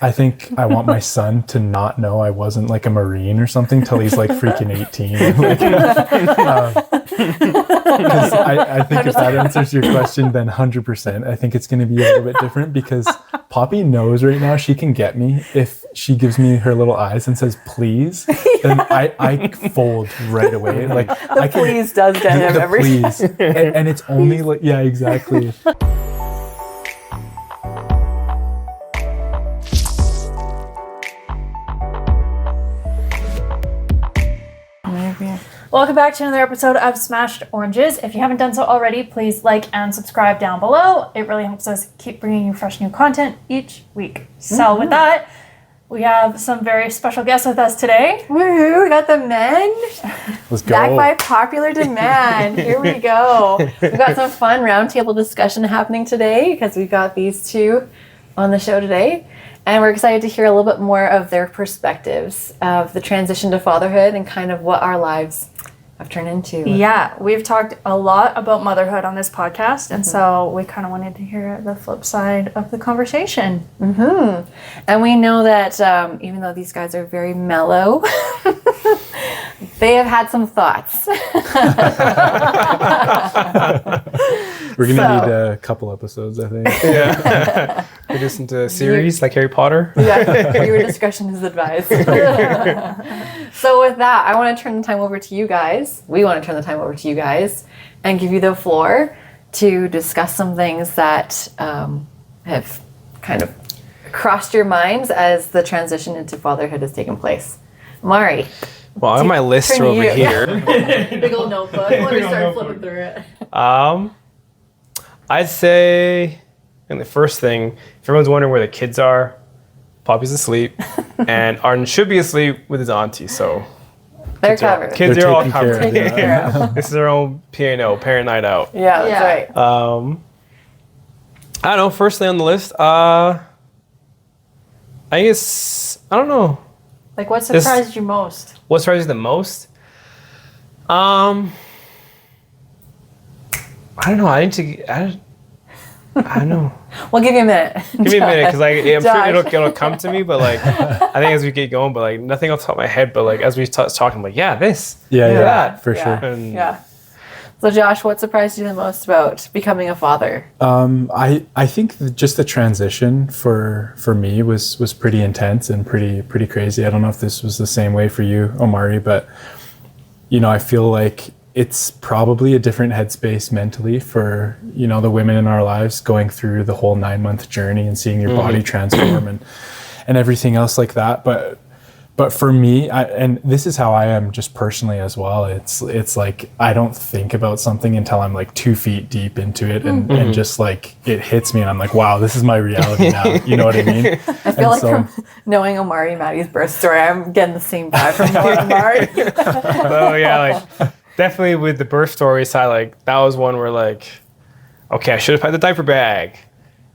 I think I want my son to not know I wasn't like a Marine or something till he's like freaking 18. Like, because I think if that answers your question, then 100%. I think it's going to be a little bit different because Poppy knows right now she can get me if she gives me her little eyes and says please. Then I fold right away. Like the please does get him every please, and it's only like exactly. Welcome back to another episode of Smashed Oranges. If you haven't done so already, please like and subscribe down below. It really helps us keep bringing you fresh new content each week. So with that, we have some very special guests with us today. Woohoo, we got the men. Let's go. Back by popular demand. Here we go. We've got some fun roundtable discussion happening today because we've got these two on the show today. And we're excited to hear a little bit more of their perspectives of the transition to fatherhood and kind of what our lives have turned into. Yeah, we've talked a lot about motherhood on this podcast, and so we kind of wanted to hear the flip side of the conversation. Mm-hmm. And we know that even though these guys are very mellow, they have had some thoughts. We're going to need a couple episodes, I think. Yeah. We just into a series like Harry Potter. Yeah, your discretion is advised. So with that, I want to turn the time over to you guys. We want to turn the time over to you guys and give you the floor to discuss some things that have kind of crossed your minds as the transition into fatherhood has taken place. Mari. Well, I have my list over here. Big old notebook. Let me start flipping through it. I'd say, and the first thing, if everyone's wondering where the kids are, Poppy's asleep, and Arden should be asleep with his auntie, so. They're covered. Kids are all taken covered. care of, This is their own P&O, parent night out. Yeah, that's right. I don't know, first thing on the list, I guess, I don't know. Like, what surprised you most? What surprised you the most? I don't know. I don't know. We'll give you a minute. Give me a minute, because I'm sure it'll come to me. But like, I think as we get going, but like nothing off the top of my head. But like as we talking, I'm like, this. Yeah, for sure. And Yeah. So Josh, what surprised you the most about becoming a father? I think just the transition for me was pretty intense and pretty crazy. I don't know if this was the same way for you, Omari, but I feel like it's probably a different headspace mentally for the women in our lives going through the whole 9-month journey and seeing your body transform and everything else like that. But for me, and this is how I am just personally as well. It's like I don't think about something until I'm like 2 feet deep into it, and just like it hits me, and I'm like, wow, this is my reality now. You know what I mean? I feel like from knowing Omari and Maddie's birth story, I'm getting the same vibe from Omari. Oh yeah, like definitely with the birth story side, like that was one where like, okay, I should have had the diaper bag.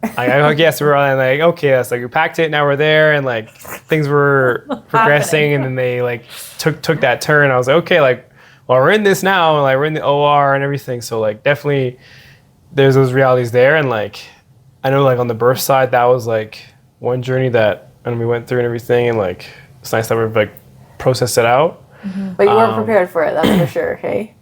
I guess we were like, okay, so we packed it, now we're there, and like things were progressing, and then they like took that turn. I was like, okay, like, well, we're in this now, and like we're in the OR and everything. So like definitely there's those realities there, and like I know like on the birth side that was like one journey that we went through and everything, and like it's nice that we've like processed it out. Mm-hmm. But you weren't prepared for it, that's for sure. Hey.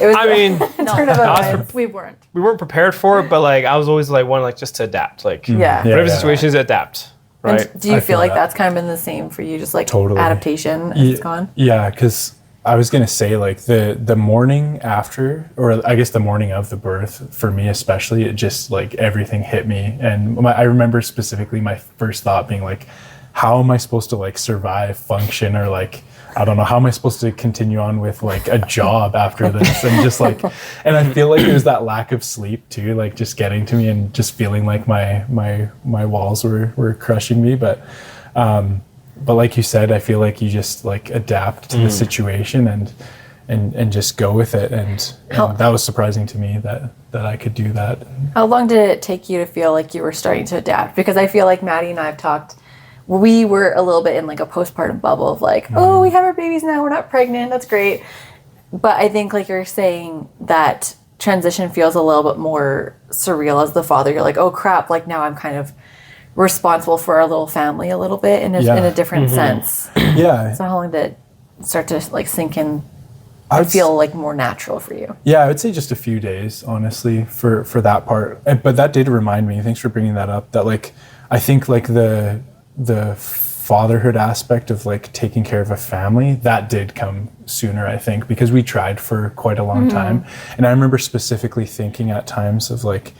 It was. We weren't. We weren't prepared for it, but like I was always like one like just to adapt, like whatever situations adapt, right? And do you feel like that's kind of been the same for you, just like totally adaptation as it's gone? Yeah, because I was gonna say like the morning after, or I guess the morning of the birth, for me especially, it just like everything hit me, and I remember specifically my first thought being like, how am I supposed to like survive, function, or like, I don't know, how am I supposed to continue on with like a job after this? And just like, and I feel like there's that lack of sleep too, like just getting to me and just feeling like my walls were crushing me. But like you said, I feel like you just like adapt to the situation and just go with it. And that was surprising to me that I could do that. How long did it take you to feel like you were starting to adapt? Because I feel like Maddie and I have talked, we were a little bit in like a postpartum bubble of like, oh, we have our babies now, we're not pregnant, that's great. But I think like you're saying that transition feels a little bit more surreal as the father. You're like, oh crap, like now I'm kind of responsible for our little family a little bit in a different sense. Yeah. So how long did it start to like sink in I and would feel like more natural for you? Yeah, I would say just a few days, honestly, for that part. But that did remind me, thanks for bringing that up, that like, I think like the fatherhood aspect of like taking care of a family, that did come sooner, I think, because we tried for quite a long time. And I remember specifically thinking at times of like,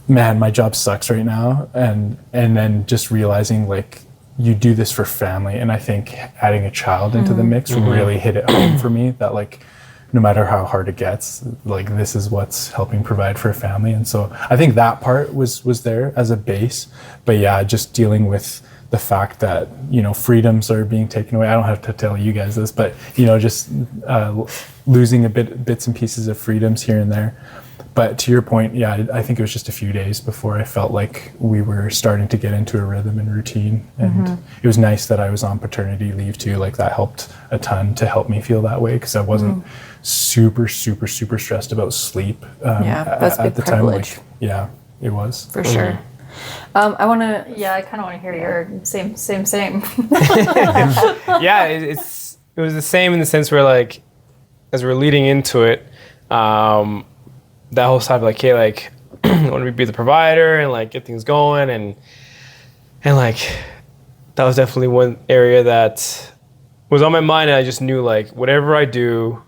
man, my job sucks right now. And then just realizing like, you do this for family. And I think adding a child into the mix really hit it home for me that like, no matter how hard it gets, like this is what's helping provide for a family. And so I think that part was there as a base. But yeah, just dealing with the fact that, you know, freedoms are being taken away. I don't have to tell you guys this, but, you know, just losing bits and pieces of freedoms here and there. But to your point, yeah, I think it was just a few days before I felt like we were starting to get into a rhythm and routine. And it was nice that I was on paternity leave too. Like that helped a ton to help me feel that way, because I wasn't super stressed about sleep that's a at big the privilege. time. Like, yeah, it was. For sure. I want to. Yeah, I kind of want to hear your same. Yeah, it was the same in the sense where like, as we're leading into it, that whole side of like, hey, like, I want to be the provider and like get things going, and like, that was definitely one area that was on my mind, and I just knew like, whatever I do,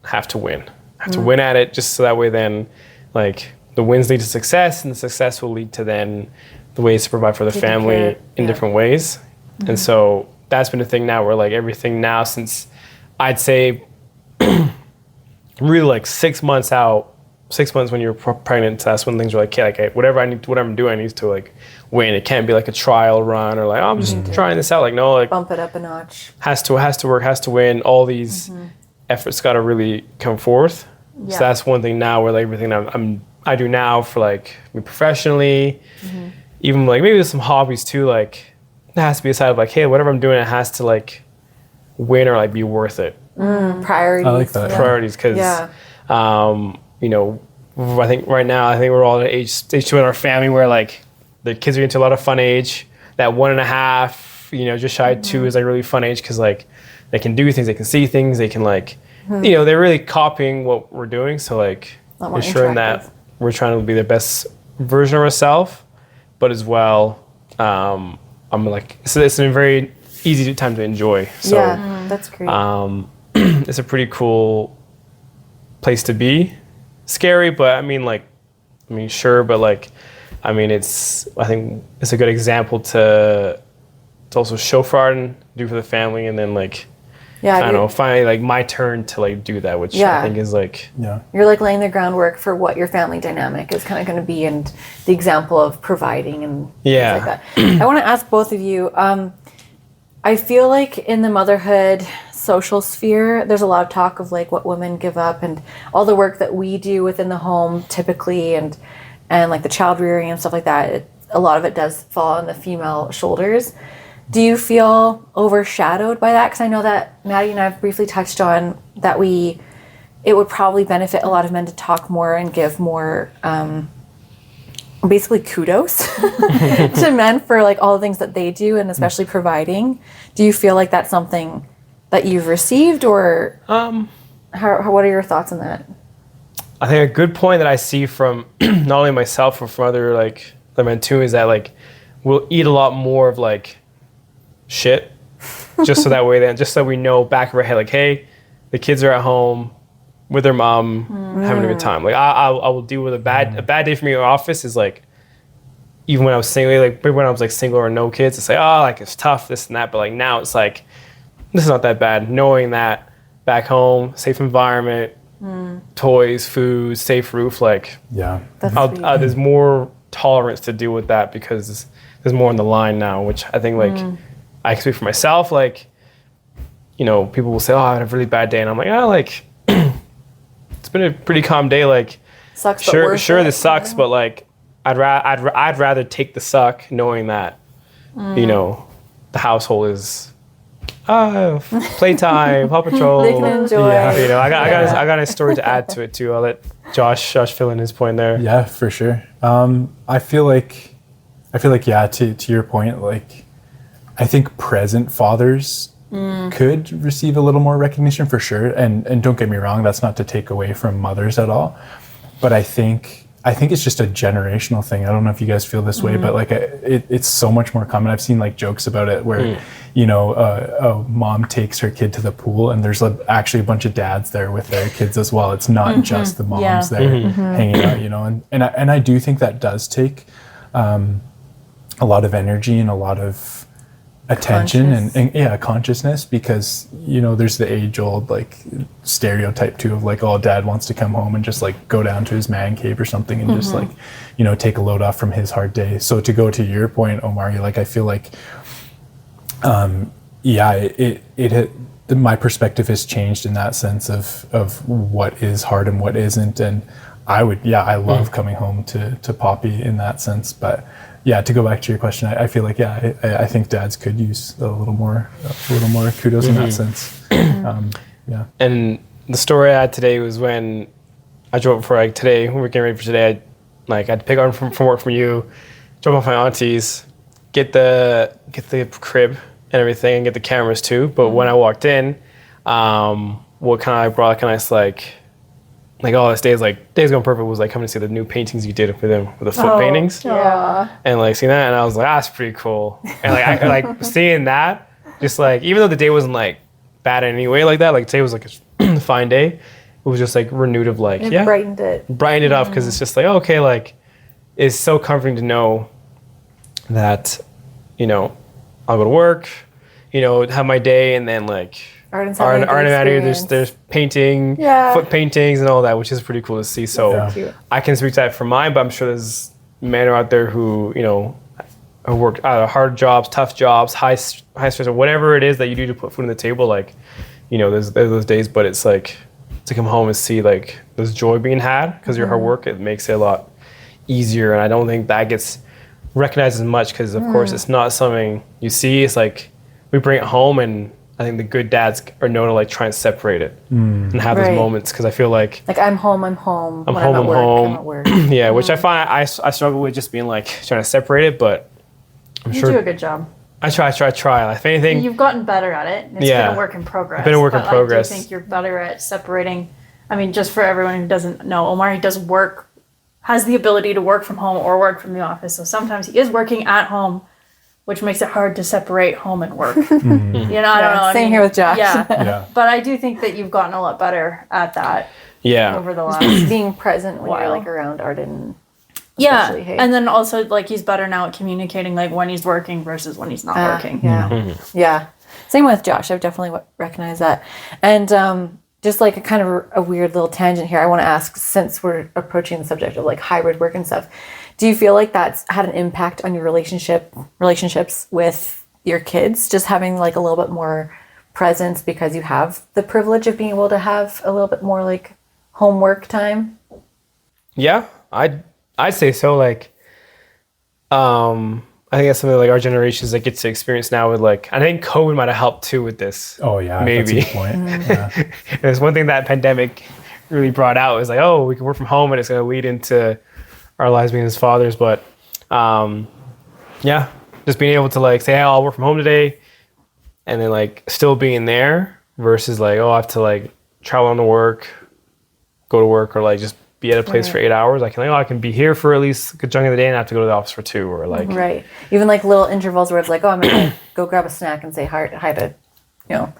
I have to win. I have to win at it, just so that way then, like, the wins lead to success, and the success will lead to then the ways to provide for the family in different ways. And so that's been a thing now where like everything now, since I'd say really like 6 months out, 6 months when you're pregnant, that's when things are like, okay, like whatever I'm doing, I need to like win. It can't be like a trial run or like, oh, I'm just trying this out. Like, no, like bump it up a notch. Has to work, has to win. All these efforts got to really come forth. Yeah. So that's one thing now where like everything I do now for like me professionally, even like maybe there's some hobbies too, like it has to be a side of like, hey, whatever I'm doing, it has to like win or like be worth it. Priorities. I like that. Priorities, because you know, I think right now, I think we're all at stage 2 in our family where like the kids are into a lot of fun age. That 1.5, you know, just shy of 2 is like really fun age, because like they can do things, they can see things, they can like, you know, they're really copying what we're doing. So like ensuring that we're trying to be the best version of ourselves, but as well, I'm like, so it's a very easy time to enjoy. So that's great. it's a pretty cool place to be. Scary, but I mean, sure, but like, I mean, I think it's a good example to also show for and do for the family, and then like, I don't know, finally like my turn to like do that, which I think is like, you're like laying the groundwork for what your family dynamic is kind of going to be, and the example of providing and things like that. I want to ask both of you, I feel like in the motherhood social sphere, there's a lot of talk of like what women give up and all the work that we do within the home typically, and like the child rearing and stuff like that. A lot of it does fall on the female shoulders. Do you feel overshadowed by that? Because I know that Maddie and I have briefly touched on that it would probably benefit a lot of men to talk more and give more basically kudos to men for like all the things that they do, and especially providing. Do you feel like that's something that you've received, or what are your thoughts on that? I think a good point that I see from not only myself but from other men too is that like we'll eat a lot more of like shit, just so that way then just so we know back of our head like, hey, the kids are at home with their mom having a good time. Like I will deal with a bad day for me in the office is like, even when I was single, like when I was like single or no kids, it's like, oh, like it's tough, this and that. But like now it's like, this is not that bad. Knowing that back home, safe environment, toys, food, safe roof, like there's more tolerance to deal with that because there's more on the line now, which I think like I can speak for myself. Like, you know, people will say, oh, I had a really bad day. And I'm like, oh, like, it's been a pretty calm day. Like, sucks, sure, this sucks, but like, I'd rather take the suck knowing that, you know, the household is playtime, Paw Patrol. They can enjoy. Yeah. You know, I got a story to add to it too. I'll let Josh fill in his point there. Yeah, for sure. I feel like I feel like, yeah, to your point, like, I think present fathers could receive a little more recognition for sure. And don't get me wrong, that's not to take away from mothers at all. But I think it's just a generational thing. I don't know if you guys feel this way, but like it's so much more common. I've seen like jokes about it where, you know, a mom takes her kid to the pool and there's actually a bunch of dads there with their kids as well. It's not just the moms there hanging out, you know, and I do think that does take a lot of energy and a lot of attention and consciousness, because, you know, there's the age old like stereotype too of like, oh, dad wants to come home and just like go down to his man cave or something and just like, you know, take a load off from his hard day. So to go to your point, Omari, like I feel like my perspective has changed in that sense of what is hard and what isn't. And I love coming home to Poppy in that sense. But yeah, to go back to your question, I feel like, I think dads could use a little more kudos in that sense. And the story I had today was when I drove for like today, when we were getting ready for today, I had to pick up from work from you, drop off my auntie's, get the crib and everything, and get the cameras too. But when I walked in, what kind of brought like a nice like oh, this day's going perfect was like coming to see the new paintings you did for them with the foot paintings. Yeah. And like seeing that, and I was like, that's pretty cool. And like I like seeing that, just like even though the day wasn't like bad in any way like that, like today was like a fine day, it was just like renewed of like It brightened it up, because it's just like, oh, okay, like it's so comforting to know that, you know, I'll go to work, you know, have my day, and then like art and there's painting, foot paintings and all that, which is pretty cool to see. So I can speak to that for mine, but I'm sure there's men out there who, you know, have worked hard jobs, tough jobs, high stress, or whatever it is that you do to put food on the table. Like, you know, there's those days, but it's like to come home and see like there's joy being had because of your hard work. It makes it a lot easier, and I don't think that gets recognized as much because, of course, it's not something you see. It's like we bring it home, and I think the good dads are known to like try and separate it and have those moments, because I feel like I'm home. I'm at work. Yeah, which I find I struggle with, just being like trying to separate it, but I'm sure you do a good job. I try. If anything, you've gotten better at it. It's been a work in progress. Been a work in progress. I do think you're better at separating. I mean, just for everyone who doesn't know, Omari has the ability to work from home or work from the office. So sometimes he is working at home, which makes it hard to separate home and work. You know, I don't know. Same here with Josh. Yeah. But I do think that you've gotten a lot better at that. Yeah. Over the last being present when you're like around Arden. Yeah. And then also like he's better now at communicating like when he's working versus when he's not working. Yeah. Yeah. Same with Josh. I've definitely recognized that. And just like a kind of a weird little tangent here, I want to ask, since we're approaching the subject of like hybrid work and stuff, do you feel like that's had an impact on your relationships with your kids, just having like a little bit more presence because you have the privilege of being able to have a little bit more like homework time? Yeah, I'd say so. Like, I think that's something like our generations that get to experience now with like, I think COVID might have helped too with this. Oh yeah, maybe. That's a good point. Yeah. There's one thing that pandemic really brought out is like, oh, we can work from home and it's going to lead into our lives being as fathers. But just being able to like say, hey, I'll work from home today, and then like still being there versus like, oh, I have to like travel on to work, go to work, or like just be at a place for 8 hours. I can be here for at least a good chunk of the day and I have to go to the office for 2, or like even like little intervals where it's like, oh, I'm gonna go grab a snack and say hi to your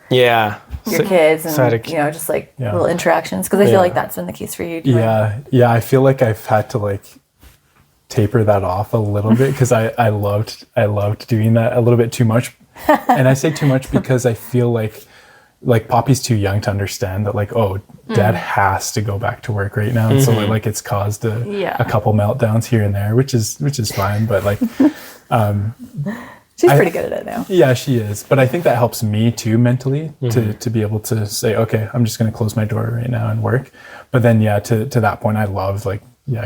kids, and you know, just like little interactions, because I feel like that's been the case for you too. I feel like I've had to like taper that off a little bit, because I loved doing that a little bit too much. And I say too much because I feel like Poppy's too young to understand that like, oh, dad has to go back to work right now. And so like it's caused a couple meltdowns here and there, which is fine. But like, she's pretty good at it now. Yeah, she is. But I think that helps me too mentally to be able to say, okay, I'm just going to close my door right now and work. But then, to that point, I love like,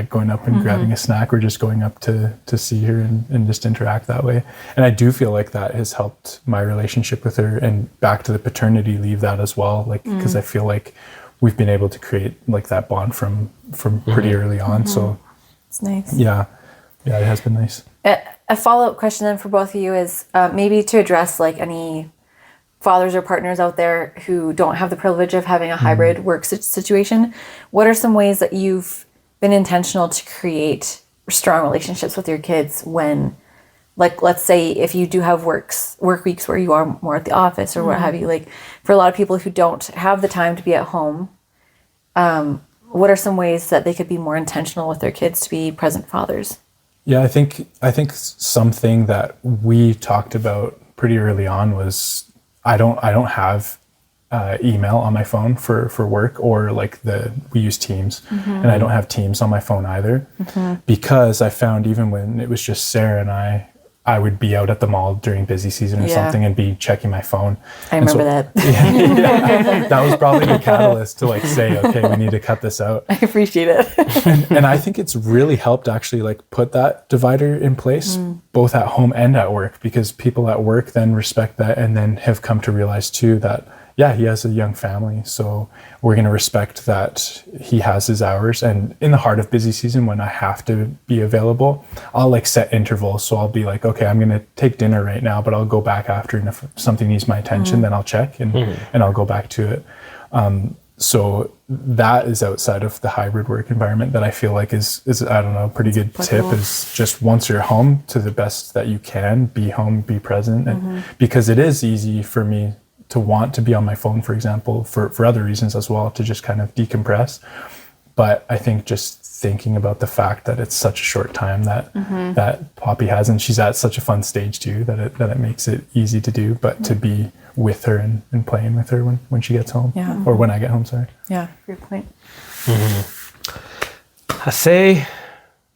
going up and grabbing a snack, or just going up to see her and just interact that way. And I do feel like that has helped my relationship with her, and back to the paternity leave, that as well. Like, because I feel like we've been able to create like that bond from pretty early on. So it's nice. Yeah, it has been nice. a follow-up question then for both of you is maybe to address like any fathers or partners out there who don't have the privilege of having a hybrid work situation. What are some ways that you've been intentional to create strong relationships with your kids when, like, let's say if you do have work weeks where you are more at the office or what have you, like for a lot of people who don't have the time to be at home, what are some ways that they could be more intentional with their kids to be present fathers? Yeah, I think something that we talked about pretty early on was I don't have email on my phone for work, or like we use Teams, and I don't have Teams on my phone either, because I found even when it was just Sarah and I would be out at the mall during busy season or something and be checking my phone. I remember that. That was probably the catalyst to like say, okay, we need to cut this out. I appreciate it. And I think it's really helped actually like put that divider in place, both at home and at work, because people at work then respect that and then have come to realize too that, yeah, he has a young family, so we're going to respect that he has his hours. And in the heart of busy season, when I have to be available, I'll like set intervals. So I'll be like, okay, I'm going to take dinner right now, but I'll go back after. And if something needs my attention, then I'll check and I'll go back to it. So that is outside of the hybrid work environment that I feel like is I don't know, a pretty good tip is just once you're home, to the best that you can, be home, be present. And because it is easy for me to want to be on my phone, for example, for other reasons as well, to just kind of decompress. But I think just thinking about the fact that it's such a short time that Poppy has, and she's at such a fun stage too, that it makes it easy to do, but to be with her and playing with her when she gets home, or when I get home, sorry. Yeah, great point. I say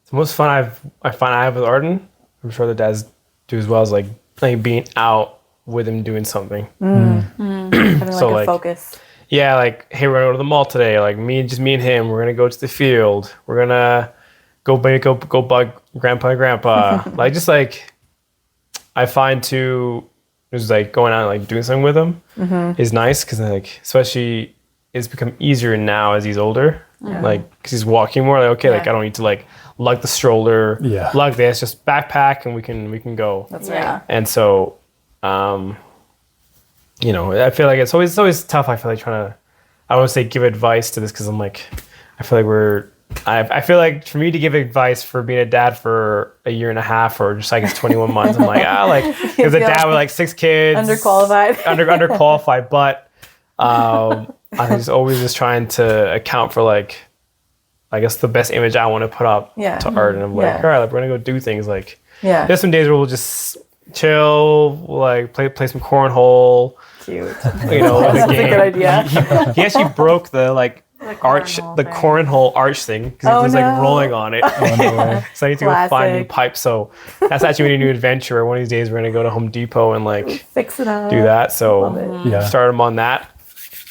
the most fun I find I have with Arden, I'm sure the dads do as well, is like being out with him doing something. Having So, like a like, focus. Yeah, like, hey, we're gonna go to the mall today. Like me and him. We're gonna go to the field. We're gonna go bug grandpa and grandpa. Like, just like, I find just like going out and like doing something with him is nice, because like, especially it's become easier now as he's older. Like, because he's walking more. Like, okay, like I don't need to like lug the stroller, lug this, just backpack and we can go. That's right. And so, you know, I feel like it's always tough. I feel like trying to, I don't want to say give advice to this, because I'm like, I feel like I feel like for me to give advice for being a dad for a year and a half, or just like it's 21 months, I'm like, because a dad with like 6 kids, underqualified, but I was always just trying to account for like, I guess the best image I want to put up to Art, and I'm like, all right, like, we're gonna go do things. Like, there's some days where we'll just chill, like play some cornhole. Cute. You know, That's a good idea. He actually broke the cornhole arch thing, because he was like rolling on it. So I need to go find new pipes. So that's actually a new adventure. One of these days we're gonna go to Home Depot and like fix it up. do that. So start him on that.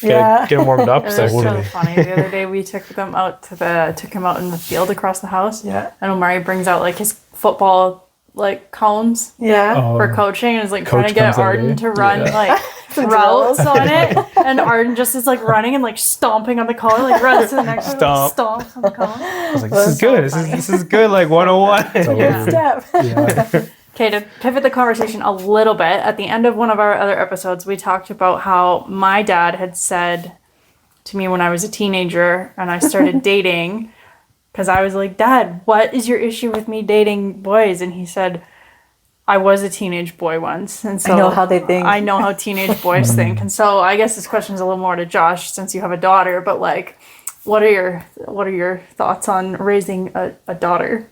Get him warmed up. It was so funny. The other day we took him out in the field across the house. Yeah. And Omari brings out like his football like cones for coaching, and is like trying to get Arden to run like routes on it, and Arden just is like running and like stomping on the cone, like runs to the next one, like, stomps on the cone. I was like, this is good. This is good. Like 101. Good step. Okay, to pivot the conversation a little bit, at the end of one of our other episodes, we talked about how my dad had said to me when I was a teenager and I started dating, because I was like, Dad, what is your issue with me dating boys? And he said, I was a teenage boy once. And so I know how they think. I know how teenage boys think. And so I guess this question is a little more to Josh, since you have a daughter, but like, what are your thoughts on raising a daughter?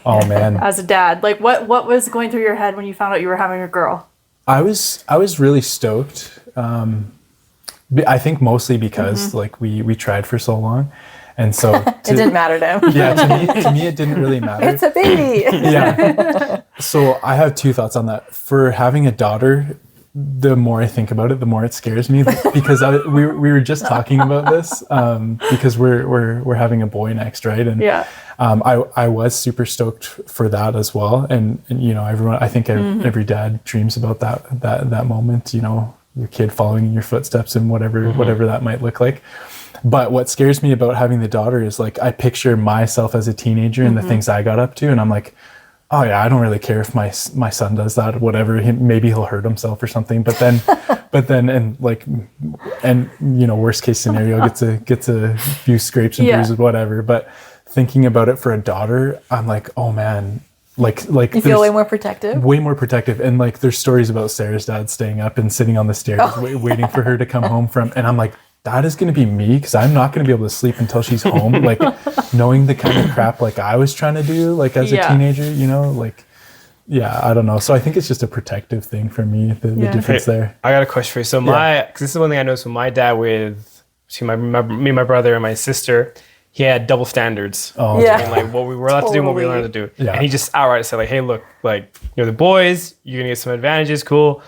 Oh man. As a dad, like what was going through your head when you found out you were having a girl? I was really stoked. I think mostly because like we tried for so long. And so it didn't matter to him. Yeah, to me it didn't really matter. It's a baby. Yeah. So I have 2 thoughts on that. For having a daughter, the more I think about it, the more it scares me, because we were just talking about this, because we're having a boy next, right? And I was super stoked for that as well. And you know, everyone, I think every dad dreams about that moment, you know, your kid following in your footsteps and whatever that might look like. But what scares me about having the daughter is like, I picture myself as a teenager and the things I got up to, and I'm like, oh yeah, I don't really care if my son does that or whatever. Maybe he'll hurt himself or something. But then, and worst case scenario, gets a few scrapes and bruises, whatever. But thinking about it for a daughter, I'm like, oh man, like you feel way more protective. Way more protective, and like there's stories about Sarah's dad staying up and sitting on the stairs, waiting for her to come home from, and I'm like, that is going to be me, because I'm not going to be able to sleep until she's home. Like knowing the kind of crap like I was trying to do, like as a teenager, I don't know. So I think it's just a protective thing for me, the difference there. I got a question for you. So cause this is one thing I noticed with my dad me and my brother and my sister, he had double standards. Oh, and like what we were allowed to do and what we weren't allowed to do. Yeah. And he just outright said like, hey, look, like you're the boys, you're going to get some advantages, cool.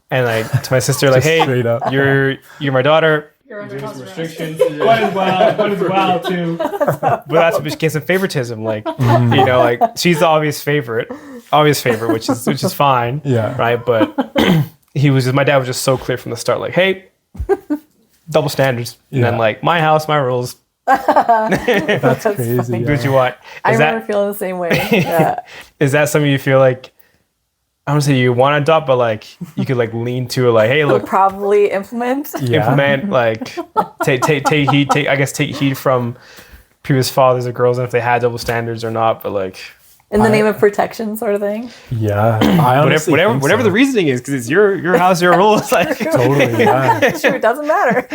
And like to my sister, like, hey, you're my daughter. You're under some restrictions. One as well too. But that's what became some favoritism. Like, like she's the obvious favorite, which is fine. Yeah. Right. But my dad was just so clear from the start, like, hey, double standards. And then like my house, my rules. That's crazy. Do what you want. I remember feeling the same way. Yeah. Is that something you feel like, I don't say you want to adopt, but like you could like lean to like, hey, look, probably implement, like take heed from previous fathers or girls, and if they had double standards or not, but like in the name of protection, sort of thing. Yeah, I honestly whatever the reasoning is, because it's your house, your rules. Like totally, yeah. Sure, it doesn't matter.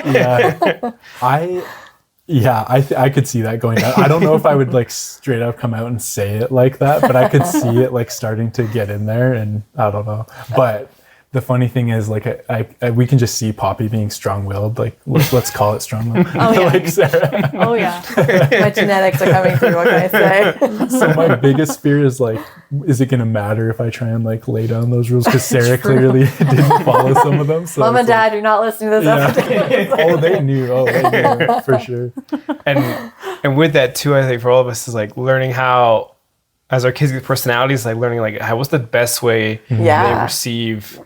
Yeah, I could see that going down. I don't know if I would like straight up come out and say it like that, but I could see it like starting to get in there, and I don't know. But the funny thing is, like, we can just see Poppy being strong-willed. Like, let's call it strong-willed. Oh, yeah. Like Sarah. Oh, yeah. My genetics are coming through. What can I say? So my biggest fear is, like, is it going to matter if I try and, like, lay down those rules? Because Sarah clearly didn't follow some of them. So Mom and Dad, you're not listening to this episode. Oh, they knew. For sure. And with that, too, I think for all of us is, like, learning how, as our kids get personalities, like, learning, like, what's the best way they receive,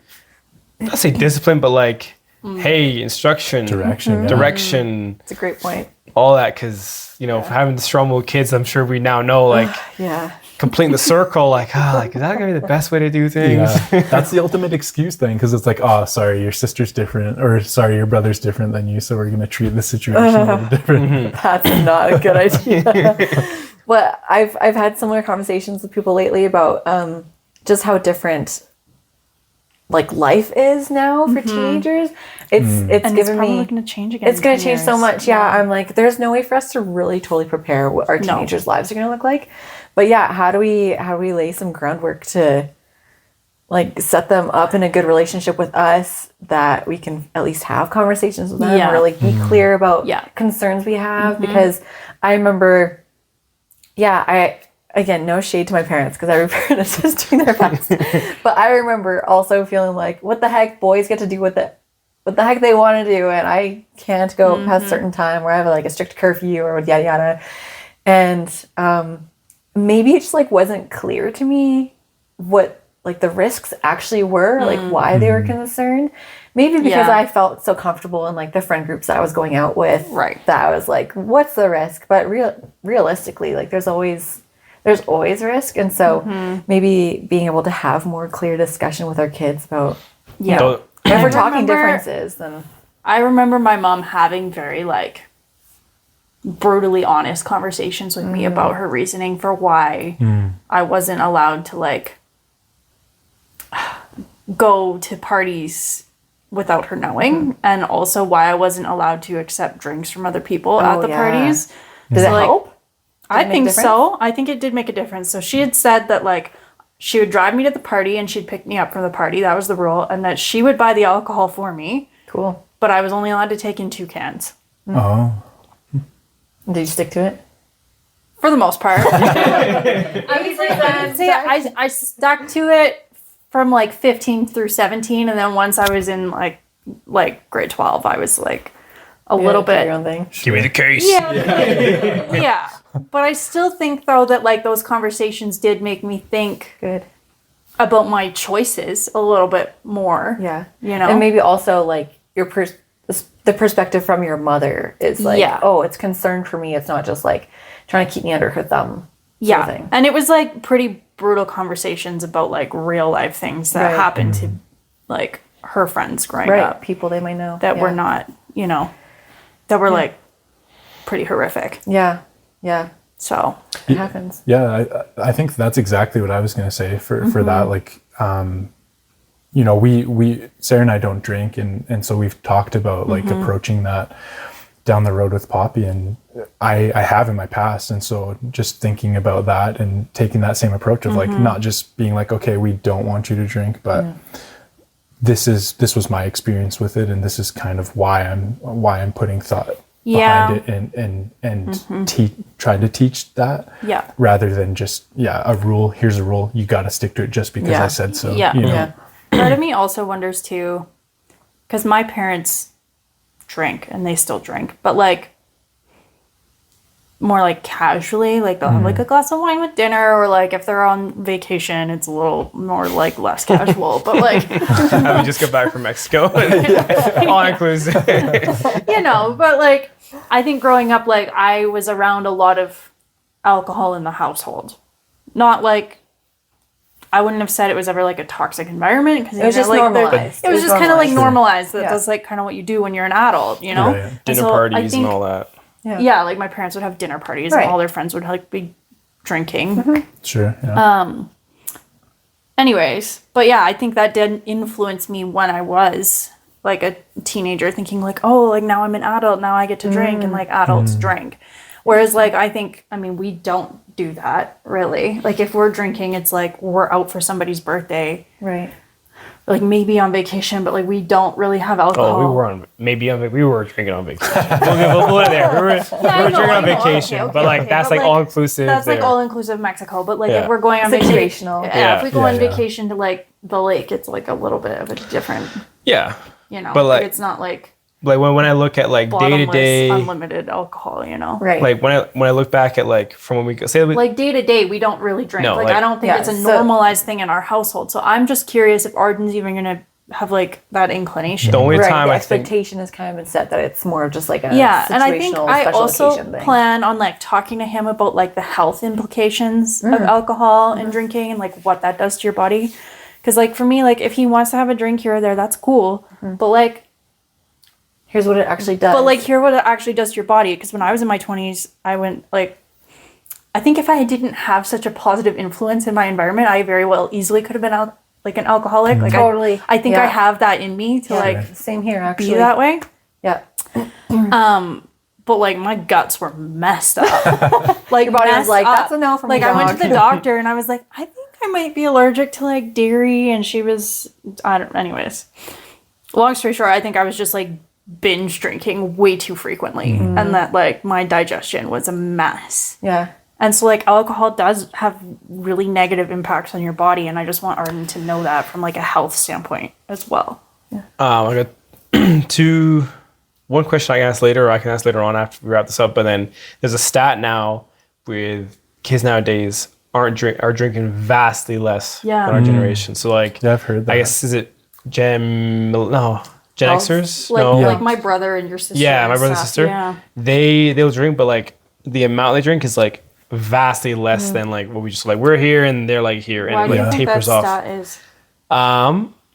not say discipline, but like, hey, instruction, direction. It's a great point. All that, because having the strong-willed kids, I'm sure we now know, like, completing the circle, like, is that gonna be the best way to do things? Yeah. That's the ultimate excuse thing, because it's like, oh, sorry, your sister's different, or sorry, your brother's different than you, so we're gonna treat the situation a little different. That's not a good idea. But I've had similar conversations with people lately about just how different like life is now for teenagers. It's given me going to change again. It's going to change so much. Yeah, I'm like, there's no way for us to really totally prepare what our teenagers' lives are going to look like. But yeah, how do we lay some groundwork to like set them up in a good relationship with us, that we can at least have conversations with them, or like be clear about concerns we have? Because I remember, again, no shade to my parents, because every parent is just doing their best. But I remember also feeling like, what the heck, boys get to do what the heck they want to do, and I can't go past a certain time, where I have like a strict curfew or yada yada. And maybe it just like wasn't clear to me what like the risks actually were, like why they were concerned. Maybe because I felt so comfortable in like the friend groups that I was going out with, that I was like, what's the risk? But realistically, like there's always risk. And so maybe being able to have more clear discussion with our kids about, if we're talking differences, then. I remember my mom having very like brutally honest conversations with me about her reasoning for why I wasn't allowed to like go to parties without her knowing, and also why I wasn't allowed to accept drinks from other people at the parties. Does it help? I think so. I think it did make a difference. So she had said that like she would drive me to the party and she'd pick me up from the party. That was the rule. And that she would buy the alcohol for me. Cool. But I was only allowed to take in 2 cans. Oh. Did you stick to it? For the most part. I stuck to it from like 15 through 17. And then once I was in like grade 12, I was like a little bit. Your own thing. Give me the case. Yeah. But I still think though that like those conversations did make me think about my choices a little bit more. Yeah. And maybe also like the perspective from your mother is like, oh, it's concern for me. It's not just like trying to keep me under her thumb. Yeah. thing. And it was like pretty brutal conversations about like real life things that Right. happened to like her friends growing Right. up People they might know. that Yeah. were not, that were like pretty horrific. Yeah. Yeah. So, It happens. Yeah, I think that's exactly what I was going to say for that. Like, we Sarah and I don't drink, and so we've talked about like approaching that down the road with Poppy, and I have in my past, and so just thinking about that and taking that same approach of like not just being like, okay, we don't want you to drink, but this was my experience with it, and this is kind of why I'm putting thought behind it and trying to teach that rather than just a rule. Here's a rule, you got to stick to it just because I said so. Yeah. part of me also wonders too, because my parents drink and they still drink, but like more like casually, like they'll have like a glass of wine with dinner, or like if they're on vacation, it's a little more like less casual, but like We just got back from Mexico. All inclusive. but like I think growing up, like I was around a lot of alcohol in the household. Not like I wouldn't have said it was ever like a toxic environment, because It was just like normalized. it was just kind of like normalized that Yeah. that's like kind of what you do when you're an adult, you know? Right. And Dinner so I parties think- and all that. Yeah, like my parents would have dinner parties Right. and all their friends would like be drinking. Sure. Yeah. Anyways, but yeah, I think that did influence me when I was like a teenager, thinking like, oh, like now I'm an adult, now I get to drink, and like adults drink. Whereas like I mean, we don't do that really. Like if we're drinking, it's like we're out for somebody's birthday, Right. like maybe on vacation, but like we don't really have alcohol. Oh, we were drinking on vacation. We'll put it there. We were drinking on vacation, but like that's like all inclusive. That's like all inclusive Mexico. But like Yeah. if we're going on vacation, Situational. if we go on Yeah. vacation to like the lake, it's like a little bit of a different, Yeah, but like- it's not like like when I look at like day to bottomless, day, unlimited alcohol, Right. like when I look back at like from when we say like day to day, we don't really drink. No, like like- I don't think Yeah, it's a so- normalized thing in our household. So I'm just curious if Arden's even gonna have like that inclination. the only Right. time The I think expectation has kind of been set that it's more of just like a Yeah, and I think situational I special also occasion thing. plan on like talking to him about like the health implications of alcohol and drinking and like what that does to your body. Because like for me, like if he wants to have a drink here or there, that's cool. But like, Here's what it actually does. hear what it actually does to your body. Because when I was in my 20s, I went like, I think if I didn't have such a positive influence in my environment, I very well easily could have been like an alcoholic. Like Totally. I think I Yeah. have that in me to like Same here, be actually. that way. Yeah. But like my guts were messed up. Like your body was like, "That's a no from Like me, I went dog." to the doctor and I was like, I think I might be allergic to like dairy, and she was, anyways. Long story short, I think I was just like binge drinking way too frequently, and that like my digestion was a mess. Yeah. And so like alcohol does have really negative impacts on your body, and I just want Arden to know that from like a health standpoint as well. I got one question I can ask later, or I can ask later on after we wrap this up. But then there's a stat now with kids nowadays are drinking vastly less than our generation. So like, Yeah, I've heard that. I guess is it Gen Xers? Like no, like my brother and your sister. yeah, and my brother and stuff, sister. Yeah. They'll drink, but like the amount they drink is like vastly less than like what we just like. We're here and they're like here, Why and do it you like think that tapers off. stat is?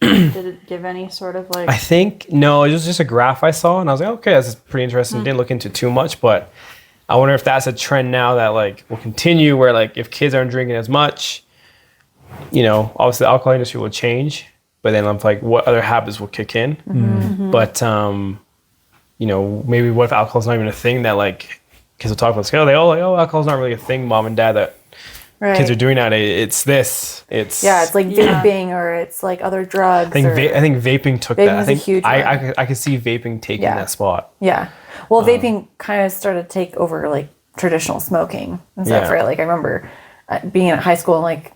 Did it give any sort of like? I think no, it was just a graph I saw, and I was like, okay, this is pretty interesting. Didn't look into too much, but I wonder if that's a trend now that like will continue, where like if kids aren't drinking as much, obviously the alcohol industry will change, but then I'm like, what other habits will kick in? But maybe what if alcohol's not even a thing that like kids will talk about? They all like, oh, alcohol's not really a thing, mom and dad, that Right. kids are doing nowadays. It's this. It's It's like vaping or it's like other drugs. I think vaping took that. I Vaping's a think huge I could see vaping taking Yeah. that spot. Yeah. Well, vaping kind of started to take over like traditional smoking and stuff, Yeah. right? Like I remember being at high school and like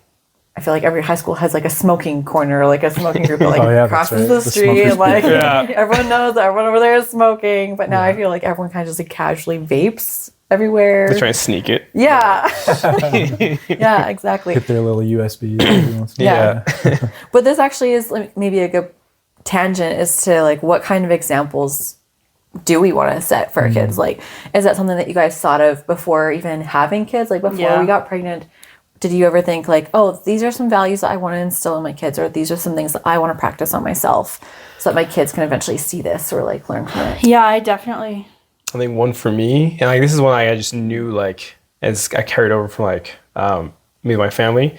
I feel like every high school has like a smoking corner, like a smoking group that like Oh, yeah, that's crosses right. the The street. smokers And, like group. Yeah. everyone knows that everyone over there is smoking. But now I feel like everyone kind of just like casually vapes everywhere. They're trying to sneak it. Yeah. Yeah, exactly. Hit their little USBs. every once in a while. Yeah. But this actually is like, maybe a good tangent as to like what kind of examples do we want to set for our kids? Like, is that something that you guys thought of before even having kids? Like before we got pregnant, did you ever think like, oh, these are some values that I want to instill in my kids, or these are some things that I want to practice on myself so that my kids can eventually see this or like learn from it? Yeah, I definitely. I think one for me, and like this is one I just knew like as I carried over from like me and my family,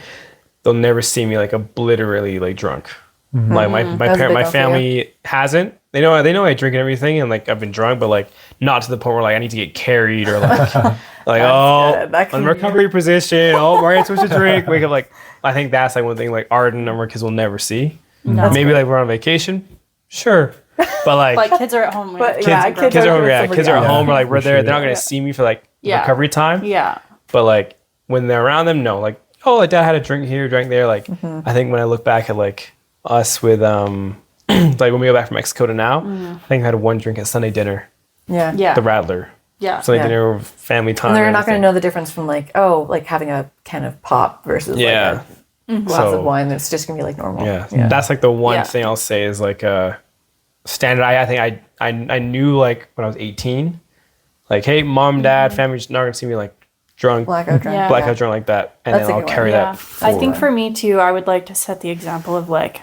they'll never see me like obliterately like drunk. Like my family hasn't. They know I drink and everything, and like I've been drunk, but like not to the point where like I need to get carried or like like on recovery position. Oh, Maria's supposed to drink. Wake up like I think that's like one thing like Arden and our kids will never see. Maybe like we're on vacation, sure, but like Kids are at home. Kids are at home or like we're there. They're not gonna see me for like recovery time. Yeah. But like when they're around them, no, like oh, like dad had a drink here, drank there. Like I think when I look back at like us with like when we go back from Mexico to now, I think I had one drink at Sunday dinner. Yeah. The Rattler. Yeah. Sunday dinner, family time. And they're not going to know the difference from like, oh, like having a can of pop versus like a glass of wine. That's just going to be like normal. Yeah. That's like the one thing I'll say is like a standard. I think I knew like when I was 18, like, hey, mom, dad, family's not going to see me like drunk, blackout drunk like that. And That's then I'll carry that forward. I think for me too, I would like to set the example of like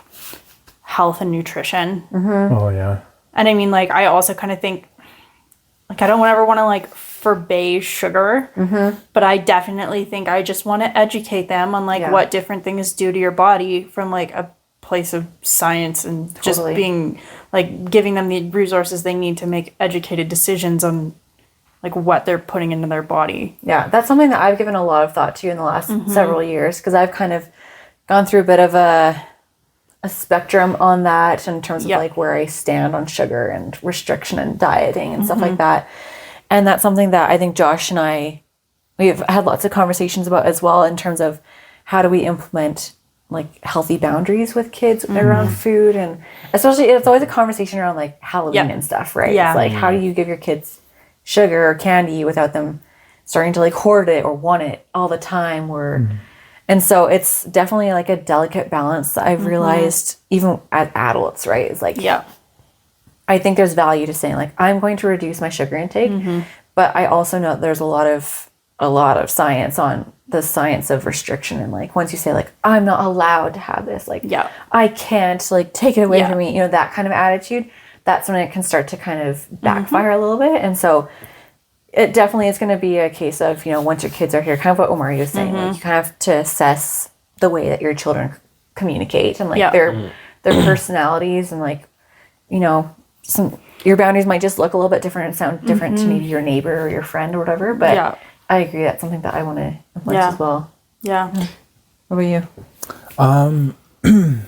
health and nutrition. Oh yeah. And I mean, like, I also kind of think, like, I don't ever want to, like, forbade sugar, but I definitely think I just want to educate them on, like, what different things do to your body from, like, a place of science and just being, like, giving them the resources they need to make educated decisions on, like, what they're putting into their body. Yeah, that's something that I've given a lot of thought to in the last several years, because I've kind of gone through a bit of a spectrum on that in terms of like where I stand on sugar and restriction and dieting and stuff like that. And that's something that I think Josh and we've had lots of conversations about as well, in terms of how do we implement like healthy boundaries with kids around food. And especially it's always a conversation around like Halloween and stuff, right? It's like, how do you give your kids sugar or candy without them starting to like hoard it or want it all the time, or and so it's definitely like a delicate balance that I've realized even as adults, right? It's like, I think there's value to saying like, I'm going to reduce my sugar intake, but I also know there's a lot of science on the science of restriction. And like, once you say like, I'm not allowed to have this, like, I can't, like, take it away from me, you know, that kind of attitude, that's when it can start to kind of backfire a little bit. And so it definitely is going to be a case of, you know, once your kids are here, kind of what Omari was saying, like, you kind of have to assess the way that your children communicate and like their personalities, and like, you know, your boundaries might just look a little bit different and sound different to maybe your neighbor or your friend or whatever. But I agree, that's something that I want to implement as well. Yeah. What about you?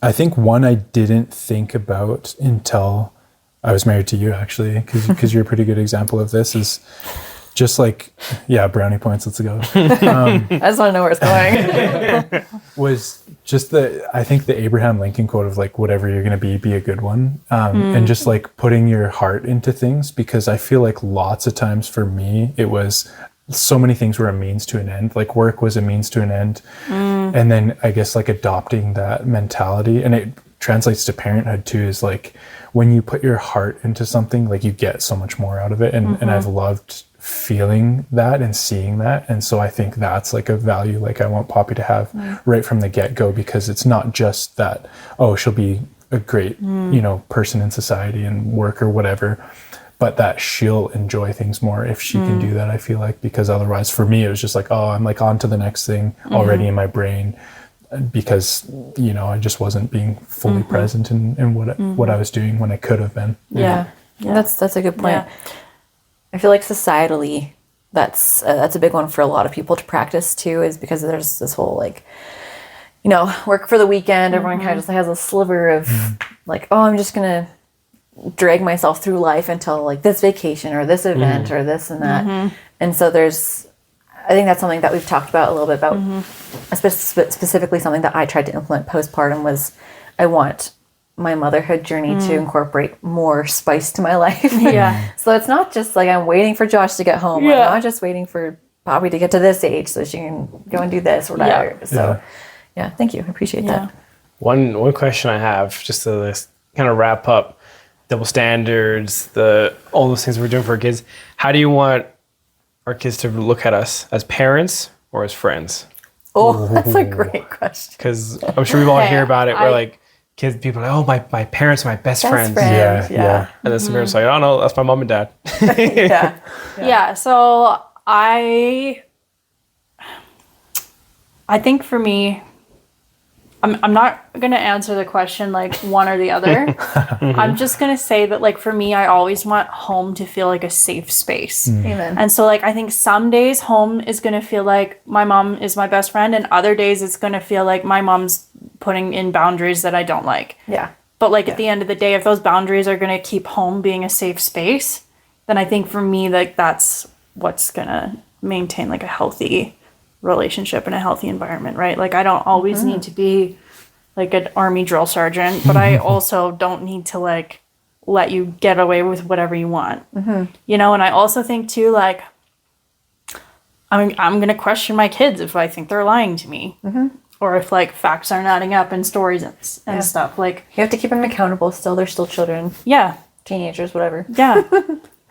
I think one I didn't think about until I was married to you, actually, because you're a pretty good example of this, is just like, brownie points, let's go. I just want to know where it's going. Was just I think the Abraham Lincoln quote of like, whatever you're going to be a good one. And just like putting your heart into things, because I feel like lots of times for me, it was so many things were a means to an end. Like work was a means to an end. And then I guess like adopting that mentality, and it translates to parenthood too, is like when you put your heart into something, like you get so much more out of it. And I've loved feeling that and seeing that. And so I think that's like a value like I want Poppy to have right from the get-go, because it's not just that, oh, she'll be a great, you know, person in society and work or whatever, but that she'll enjoy things more if she can do that, I feel like, because otherwise for me, it was just like, oh, I'm like on to the next thing already in my brain, because, you know, I just wasn't being fully present in what I was doing when I could have been. Yeah. That's a good point. I feel like societally, that's a big one for a lot of people to practice too, is because there's this whole like, you know, work for the weekend. Everyone kind of just has a sliver of like, oh, I'm just gonna drag myself through life until like this vacation or this event or this and that. And so I think that's something that we've talked about a little bit about, specifically something that I tried to implement postpartum was I want my motherhood journey to incorporate more spice to my life. So it's not just like I'm waiting for Josh to get home. I'm not just waiting for Poppy to get to this age so she can go and do this or whatever. So thank you. I appreciate that. One question I have, just to kind of wrap up, double standards, all those things we're doing for our kids. How do you want our kids to look at us, as parents or as friends? Oh, that's a great question. Because I'm sure we've all Okay, hear about it where like people are like, oh, my parents are my best friends. Yeah. And then some parents are like, oh no, that's my mom and dad. Yeah. Yeah, so I think for me, I'm not going to answer the question like one or the other. I'm just going to say that like for me, I always want home to feel like a safe space. Amen. And so like I think some days home is going to feel like my mom is my best friend, and other days it's going to feel like my mom's putting in boundaries that I don't like. Yeah. But like at the end of the day, if those boundaries are going to keep home being a safe space, then I think for me, like that's what's going to maintain like a healthy relationship and a healthy environment, right? Like I don't always need to be like an army drill sergeant, but I also don't need to like let you get away with whatever you want. You know, and I also think too, like I'm going to question my kids if I think they're lying to me. Or if like facts aren't adding up in stories and stuff. Like You have to keep them accountable still. They're still children, yeah. teenagers, whatever. Yeah.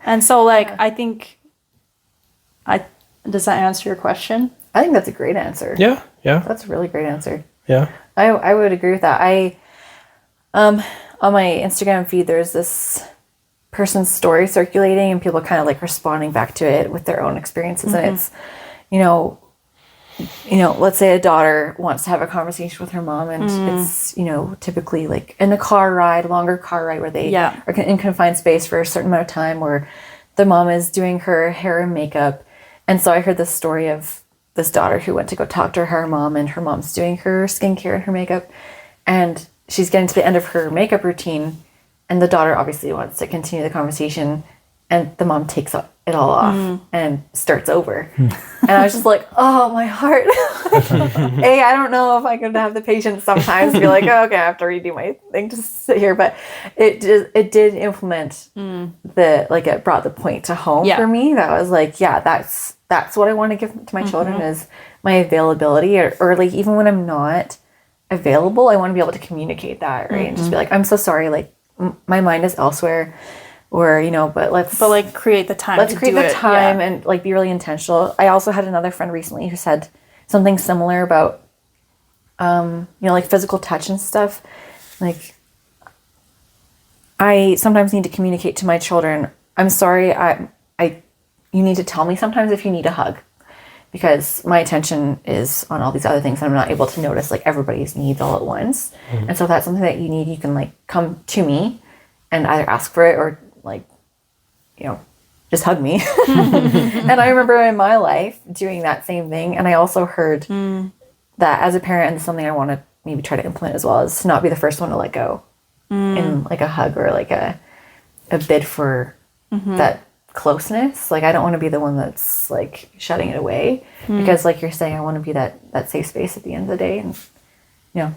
And so like I think does that answer your question? I think that's a great answer. Yeah. That's a really great answer. Yeah. I would agree with that. On my Instagram feed, there's this person's story circulating and people kind of like responding back to it with their own experiences. And it's, let's say a daughter wants to have a conversation with her mom and it's, typically like in a longer car ride where they are in confined space for a certain amount of time, where the mom is doing her hair and makeup. And so I heard this story of this daughter who went to go talk to her mom, and her mom's doing her skincare and her makeup, and she's getting to the end of her makeup routine, and the daughter obviously wants to continue the conversation, and the mom takes it all off and starts over. And I was just like, oh, my heart. I don't know if I could have the patience sometimes to be like, oh, okay, I have to redo my thing to sit here. But it did implement it brought the point to home for me. That was like, yeah, that's what I want to give to my children is my availability, or like even when I'm not available, I want to be able to communicate that, right? And just be like, I'm so sorry, like my mind is elsewhere. Or, but let's create the time. Let's create the time and like be really intentional. I also had another friend recently who said something similar about, like physical touch and stuff. Like, I sometimes need to communicate to my children, I'm sorry, you need to tell me sometimes if you need a hug, because my attention is on all these other things and I'm not able to notice like everybody's needs all at once. And so if that's something that you need, you can like come to me and either ask for it or like, just hug me. And I remember in my life doing that same thing. And I also heard that as a parent, and this is something I want to maybe try to implement as well, is to not be the first one to let go in like a hug or like a bid for that closeness. Like I don't want to be the one that's like shutting it away, because like you're saying, I want to be that safe space at the end of the day, and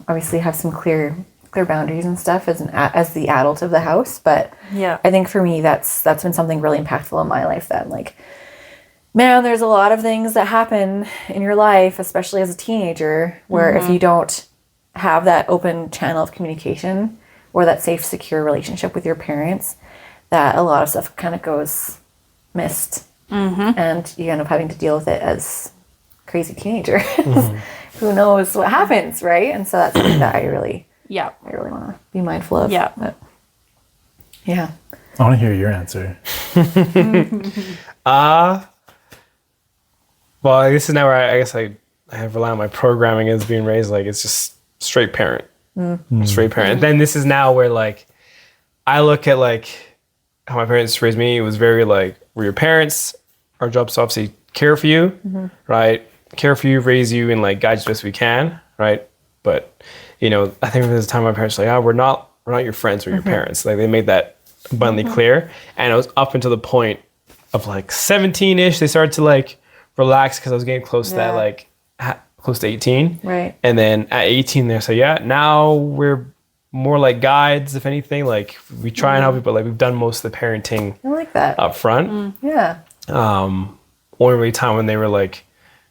obviously have some clear boundaries and stuff as the adult of the house. But I think for me that's been something really impactful in my life, that like, man, there's a lot of things that happen in your life, especially as a teenager, where if you don't have that open channel of communication or that safe, secure relationship with your parents, that a lot of stuff kind of goes missed, and you end up having to deal with it as crazy teenager. Who knows what happens, right? And so that's something that I really want to be mindful of. But, yeah. I want to hear your answer. Well, this is now where I guess I have relied on my programming as being raised like it's just straight parent. Straight parent. And then this is now where like I look at like how my parents raised me. It was very like, we're your parents. Our job's to obviously care for you, right? Care for you, raise you, and like guide you as best we can, right? But I think there's a time my parents were like, we're not your friends, we're your parents. Like they made that abundantly clear. And it was up until the point of like 17-ish, they started to like relax, because I was getting close to that, like close to 18. Right. And then at 18, they said, now we're more like guides, if anything. Like we try and help you, but like we've done most of the parenting I like that. up front. Yeah. Only really time when they were like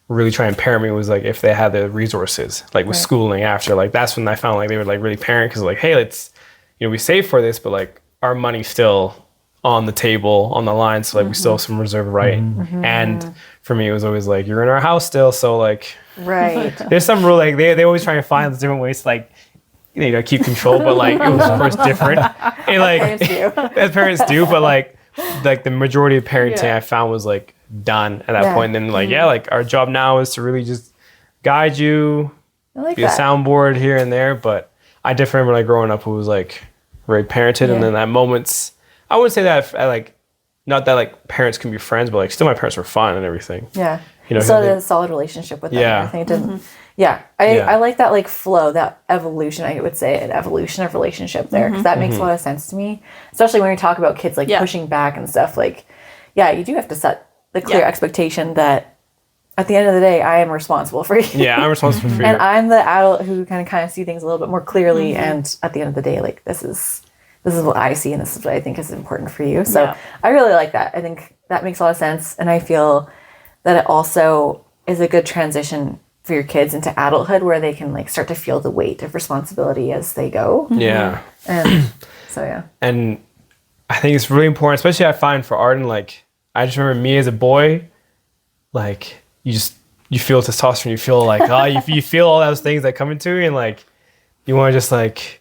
really trying to parent me was like if they had the resources, like with schooling after, like that's when I found like they would like really parent, because like, hey, let's, we save for this, but like our money's still on the table, on the line. So like we still have some reserve right. And for me, it was always like, you're in our house still. So like, Right. there's some rule, like they always try to find different ways to like, keep control, but like it was of course different. And like Parents do. as parents do, but like the majority of parenting Yeah. I found was like done at that Yeah. point. And then like, like our job now is to really just guide you, I like be a that. soundboard here and there. But I definitely remember like growing up, who was like very parented. Yeah. And then at moments, I wouldn't say that I like, not that like parents can be friends, but like still my parents were fun and everything. Yeah. You know, So they- a solid relationship with them. Yeah. I think it didn't. Yeah. I Yeah. like that like flow, that evolution, I would say, an evolution of relationship there. Because that makes a lot of sense to me. Especially when we talk about kids like Yeah. pushing back and stuff. Like, yeah, you do have to set the clear Yeah. expectation that at the end of the day, I am responsible for you. Yeah, I'm responsible for you. And I'm the adult who can kind of see things a little bit more clearly. And at the end of the day, like this is what I see and this is what I think is important for you. So Yeah. I really like that. I think that makes a lot of sense. And I feel that it also is a good transition for your kids into adulthood where they can like start to feel the weight of responsibility as they go. Yeah. And so yeah. And I think it's really important, especially I find for Arden, like I just remember me as a boy, like you feel testosterone, you feel like you feel all those things that come into you, and like you want to just like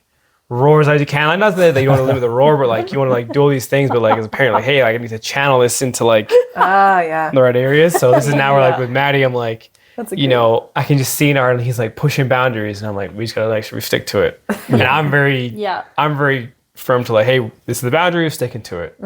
roar as hard as you can. Like not that you want to limit the roar, but like you want to like do all these things, but like as a parent, like hey, like, I need to channel this into like Yeah. the right areas. So this is now where like Yeah. with Maddie, I'm like, That's a you good- know, I can just see in Arden, he's like pushing boundaries, and I'm like, we just gotta like should we stick to it? And I'm very firm to like, hey, this is the boundary, we're sticking to it.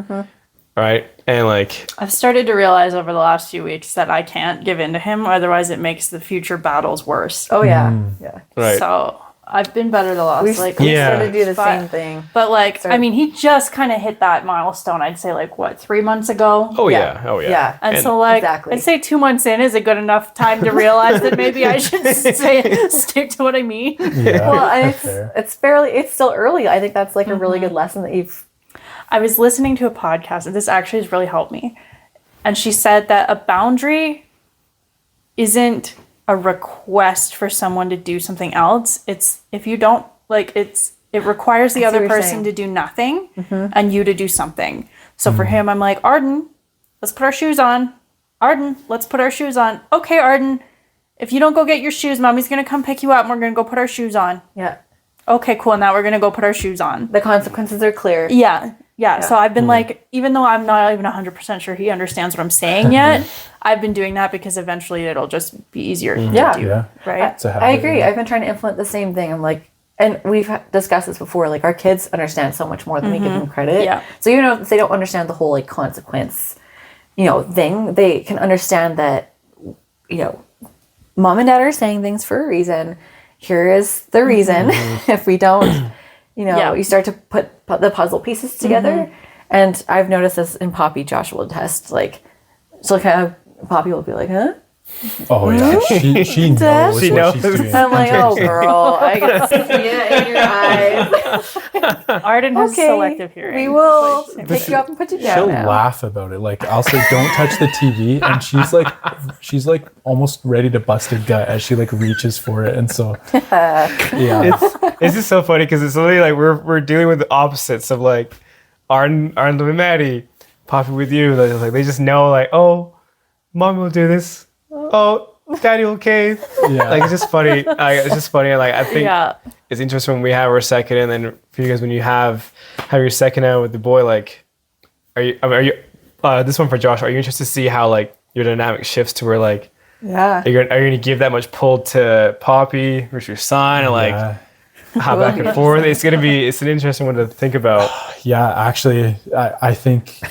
Right? And like I've started to realize over the last few weeks that I can't give in to him, otherwise it makes the future battles worse. Oh yeah. Yeah. right. So I've been better the last We've like Yeah. started to do the But- same thing. But like, Sorry. I mean, he just kind of hit that milestone. I'd say like what 3 months ago. Oh Yeah. yeah. Oh yeah. Yeah. And so like, Exactly. I'd say 2 months in is a good enough time to realize that maybe I should stick to what I mean. Yeah, Well, and that's fair. it's still early. I think that's like a really good lesson that you've. I was listening to a podcast, and this actually has really helped me. And she said that a boundary isn't a request for someone to do something else. It's if you don't like it requires the I see other what you're person saying. to do nothing and you to do something. So for him, I'm like, Arden, let's put our shoes on. Arden, let's put our shoes on. Okay, Arden, if you don't go get your shoes, mommy's gonna come pick you up and we're gonna go put our shoes on. Yeah. Okay, cool. Now we're gonna go put our shoes on. The consequences are clear. Yeah. So I've been like, even though I'm not even 100% sure he understands what I'm saying yet, I've been doing that because eventually it'll just be easier Yeah. to do. Yeah. Right? It's a I habit, agree. yeah. I've been trying to implement the same thing. I'm like, and we've discussed this before. Like our kids understand so much more than we give them credit. Yeah. So even if they don't understand the whole like consequence, thing, they can understand that, mom and dad are saying things for a reason. Here is the reason. If we don't, Yeah. you start to put the puzzle pieces together. And I've noticed this in Poppy. Josh will test. Like, she'll kind of Poppy will be like, huh? Oh yeah, she knows Dad? what She she's knows. doing. I'm like, oh girl, I can see it in your eyes. Arden has Okay, selective hearing. we will Like, pick you up and put you She'll down now. laugh about it. Like I'll say, "Don't touch the TV," and she's like almost ready to bust a gut as she like reaches for it. And so, yeah, It's just so funny because it's literally like we're dealing with the opposites of like Arden with Maddie, Poppy with you. Like they just know like, oh, mommy will do this. Oh, daddy okay. yeah. Like it's just funny. It's just funny. Like I think Yeah. it's interesting when we have our second, and then for you guys when you have your second out with the boy. Like, are you this one for Josh? Are you interested to see how like your dynamic shifts to where like Yeah. are you going to give that much pull to Poppy versus your son, and like Yeah. how back and forth? It's an interesting one to think about. Yeah, actually, I think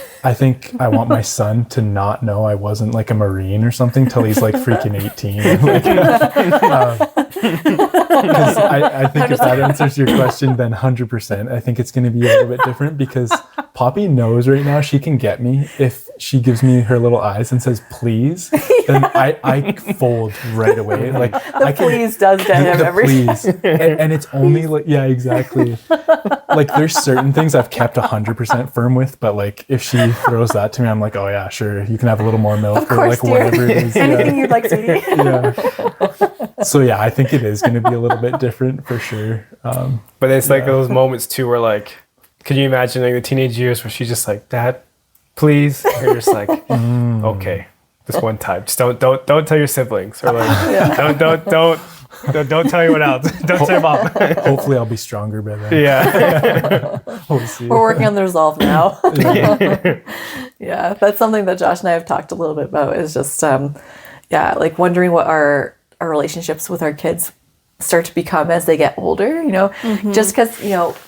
I want my son to not know I wasn't like a Marine or something till he's like freaking 18. Like, 'cause I think if that answers your question, then 100%. I think it's going to be a little bit different because Poppy knows right now she can get me if she gives me her little eyes and says please. Then I fold right away. Like I can, Please does get him the every please, and it's only like exactly. Like there's certain things I've kept 100% firm with, but like if she throws that to me, I'm like, oh yeah, sure, you can have a little more milk or course, like dear. whatever it is. anything you'd like, sweetie. Yeah. So yeah, I think it is going to be a little bit different for sure. But it's like those moments too where like Could you imagine like the teenage years where she's just like, Dad, please? And you're just like, okay, this one time. Just don't tell your siblings, or like don't tell anyone else. Don't tell mom. Hopefully, I'll be stronger by then. Yeah. We'll see. We're working on the resolve now. Yeah, that's something that Josh and I have talked a little bit about, is just like wondering what our relationships with our kids start to become as they get older, just because,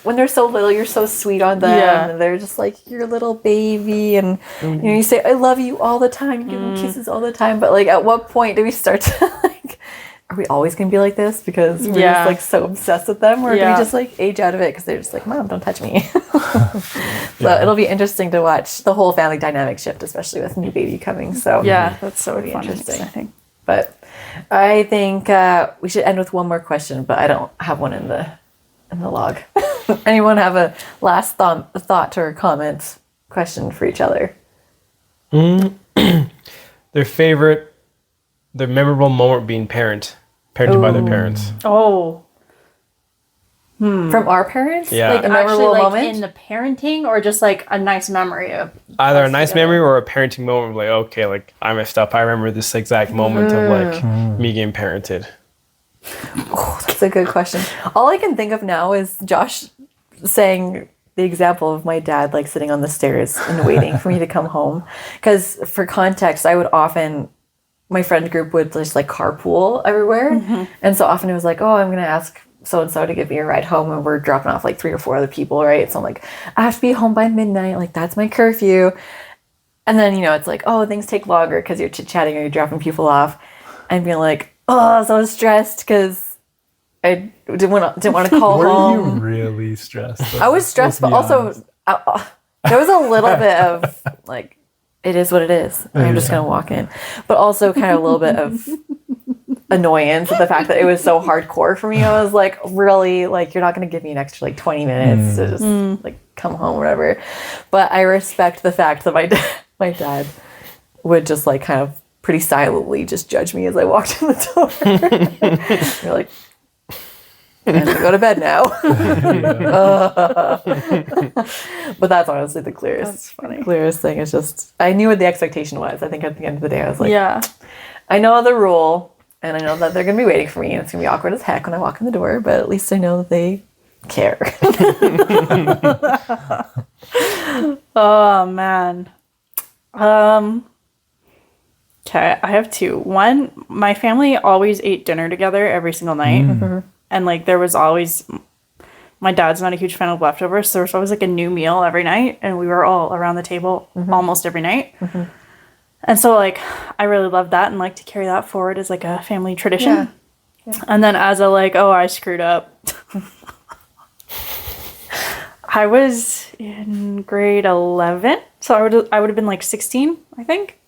when they're so little, you're so sweet on them, and they're just like your little baby, and you say I love you all the time, you give them kisses all the time, but like at what point do we start to like, are we always gonna be like this because we're just like so obsessed with them, or do we just like age out of it because they're just like, Mom, don't touch me? So it'll be interesting to watch the whole family dynamic shift, especially with new baby coming. So that's so be fun and interesting. exciting. But I think we should end with one more question, but I don't have one in the log. Anyone have a last thought or comment question for each other? Their memorable moment being parented by their parents. Oh. From our parents? Yeah. Like a memorable Actually, like moment? in the parenting, or just like a nice memory of Either a us nice together? memory or a parenting moment. Like, okay, like I messed up. I remember this exact moment of like me getting parented. Oh, that's a good question. All I can think of now is Josh saying the example of my dad like sitting on the stairs and waiting for me to come home. Because for context, I would often, my friend group would just like carpool everywhere. And so often it was like, oh, I'm going to ask so-and-so to give me a ride home, and we're dropping off like 3 or 4 other people, right? So I'm like, I have to be home by midnight. Like, that's my curfew. And then, it's like, oh, things take longer because you're chit-chatting or you're dropping people off. And being like, oh, so stressed because I didn't want to call Were home. you really stressed? I was stressed, but also there was a little bit of like, it is what it is. I'm just going to walk in. But also kind of a little bit of annoyance at the fact that it was so hardcore for me. I was like, really? Like, you're not going to give me an extra like 20 minutes to just like come home or whatever. But I respect the fact that my dad would just like kind of pretty silently just judge me as I walked in the door. You're like, I'm gonna go to bed now. But that's honestly the clearest thing. It's just, I knew what the expectation was. I think at the end of the day, I was like, I know the rule, and I know that they're gonna be waiting for me, and it's gonna be awkward as heck when I walk in the door, but at least I know that they care. Oh man. Okay, I have 2. One, my family always ate dinner together every single night. And like there was always, my dad's not a huge fan of leftovers, so there was always like a new meal every night, and we were all around the table almost every night. And so like I really loved that and like to carry that forward as like a family tradition. And then as a like, oh, I screwed up. I was in grade 11, so I would have been like 16, I think.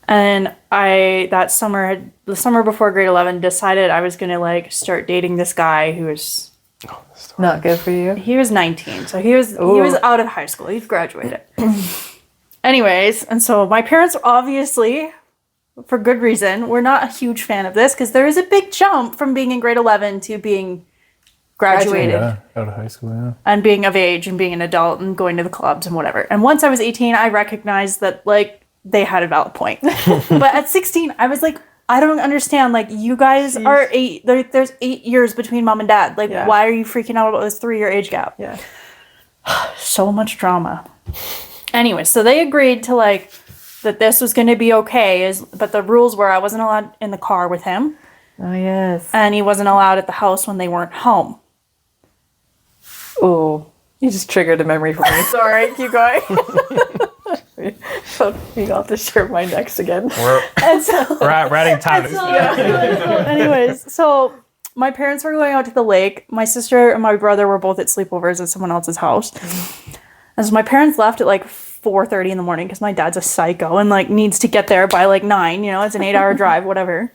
And the summer before grade 11, decided I was gonna like start dating this guy who was Not good for you. he was 19, so he was out of high school. He'd graduated. Anyways, and so my parents obviously, for good reason, were not a huge fan of this because there is a big jump from being in grade 11 to being graduated Yeah, out of high school, yeah. and being of age and being an adult and going to the clubs and whatever. And once I was 18, I recognized that like they had a valid point. But at 16, I was like, I don't understand. Like, you guys are 8. There's 8 years between mom and dad. Like, why are you freaking out about this 3-year age gap? Yeah. So much drama. Anyway, so they agreed to like that this was going to be okay. But the rules were I wasn't allowed in the car with him. Oh, yes. And he wasn't allowed at the house when they weren't home. Oh, you just triggered a memory for me. Sorry, keep going. Me off the shirt my next again. We're adding time. Anyways, so my parents were going out to the lake. My sister and my brother were both at sleepovers at someone else's house. And so my parents left at like 4:30 in the morning because my dad's a psycho and like needs to get there by like 9. It's an 8-hour drive, whatever.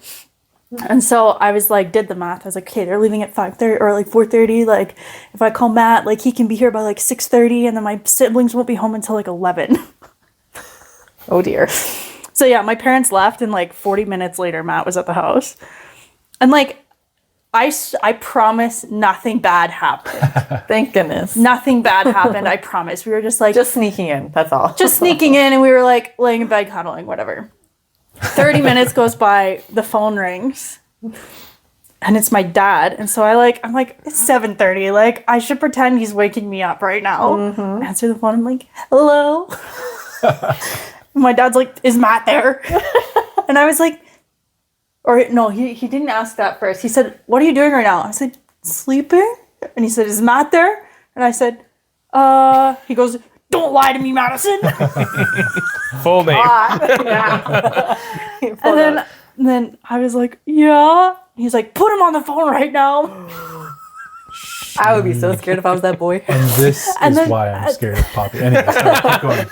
And so I was like, did the math. I was like, okay, they're leaving at 5:30 or like 4:30. Like, if I call Matt, like he can be here by like 6:30, and then my siblings won't be home until like 11. Oh dear. So yeah, my parents left, and like 40 minutes later, Matt was at the house. And like, I promise nothing bad happened. Thank goodness. Nothing bad happened, I promise. We were just like... Just sneaking in, that's all. Just sneaking in, and we were like laying in bed cuddling, whatever. 30 minutes goes by, the phone rings, and it's my dad. And so I'm like, it's 7:30. Like, I should pretend he's waking me up right now. I answer the phone. I'm like, hello. My dad's like, is Matt there? And I was like, or no, he didn't ask that first. He said, what are you doing right now? I said, sleeping. And he said, is Matt there? And I said, he goes, don't lie to me, Madison. Full name. And then I was like, yeah. He's like, put him on the phone right now. I would be so scared if I was that boy. And this is why I'm scared of Poppy. Anyway, sorry, keep going.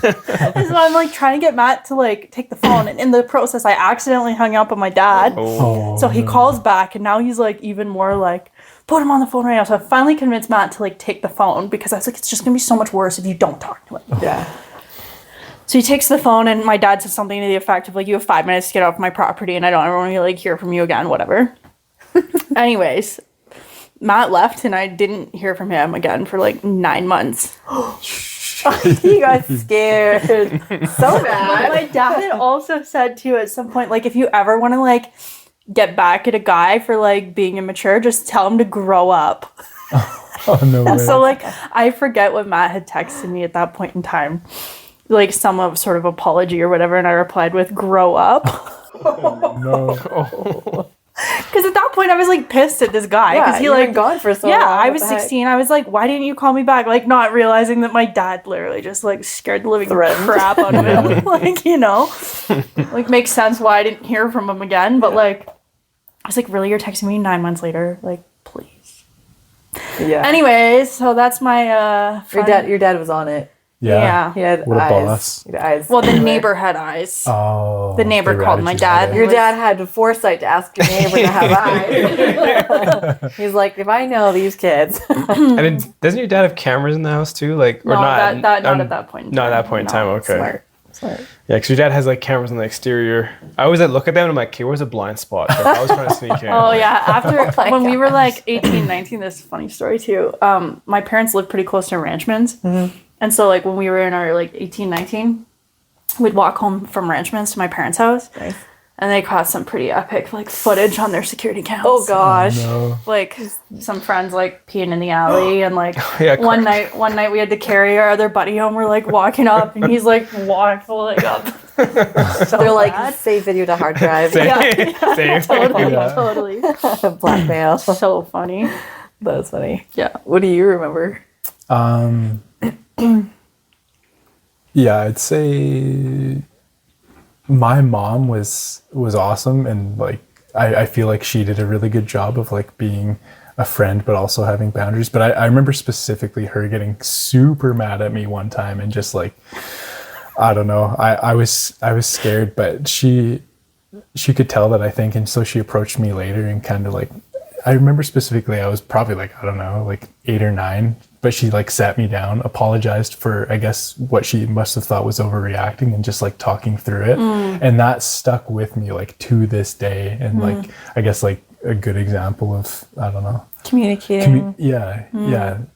And so I'm like trying to get Matt to like take the phone, and in the process I accidentally hung up on my dad. So he calls back, and now he's like even more like, put him on the phone right now. So I finally convinced Matt to like take the phone, because I was like, it's just gonna be so much worse if you don't talk to him. Yeah. So he takes the phone, and my dad says something to the effect of like, you have 5 minutes to get off my property, and I don't ever want to like hear from you again, whatever. Anyways, Matt left, and I didn't hear from him again for like 9 months. He got scared so bad. My dad had also said too at some point, like, if you ever want to like get back at a guy for like being immature, just tell him to grow up. Oh, no way. So like, I forget what Matt had texted me at that point in time, like some sort of apology or whatever, and I replied with grow up. No. Because at that point I was like pissed at this guy, because he like gone for so long. yeah, I What was the heck? 16. I was like, why didn't you call me back? Like, not realizing that my dad literally just like scared the living crap out of him. Like, you know, like, makes sense why I didn't hear from him again. But like, I was like, really, you're texting me 9 months later? Like, please. Yeah. Anyways, so that's my Your dad was on it. Yeah. He had What a eyes. boss. He had eyes. Well, the neighbor had eyes. Oh. The neighbor they called ratted my you dad. out. Your dad had the foresight to ask your neighbor to have eyes. He's like, if I know these kids. And then, doesn't your dad have cameras in the house too? Like, or No, not? not at that point in Not at time. that point in time. Okay. Smart. Yeah, because your dad has like cameras on the exterior. I always like, look at them and I'm like, okay, where's a blind spot? Like, I was trying to sneak in. Oh yeah, after my when we were like 18, 19, this is a funny story too. My parents lived pretty close to Ranchmans. And so like when we were in our like 18, 19, we'd walk home from Ranchmans to my parents' house. Nice. And they caught some pretty epic like footage on their security cams. Oh gosh. No. Like some friends like peeing in the alley, and like Yeah, one night we had to carry our other buddy home. We're like walking up, and he's like waddling up. So they're like, save video to hard drive. Same. Yeah. Same. Totally, Yeah. totally. Blackmail. So funny. That's funny. Yeah. What do you remember? Yeah, I'd say my mom was awesome, and like I feel like she did a really good job of like being a friend but also having boundaries. But I remember specifically her getting super mad at me one time, and just like, I don't know, I was scared, but she could tell that, I think, and so she approached me later and kind of like, I remember specifically I was probably like, I don't know, like 8 or 9, but she like sat me down, apologized for, I guess, what she must have thought was overreacting, and just like talking through it. And that stuck with me like to this day. And like, I guess like a good example of, I don't know, Communicating. yeah.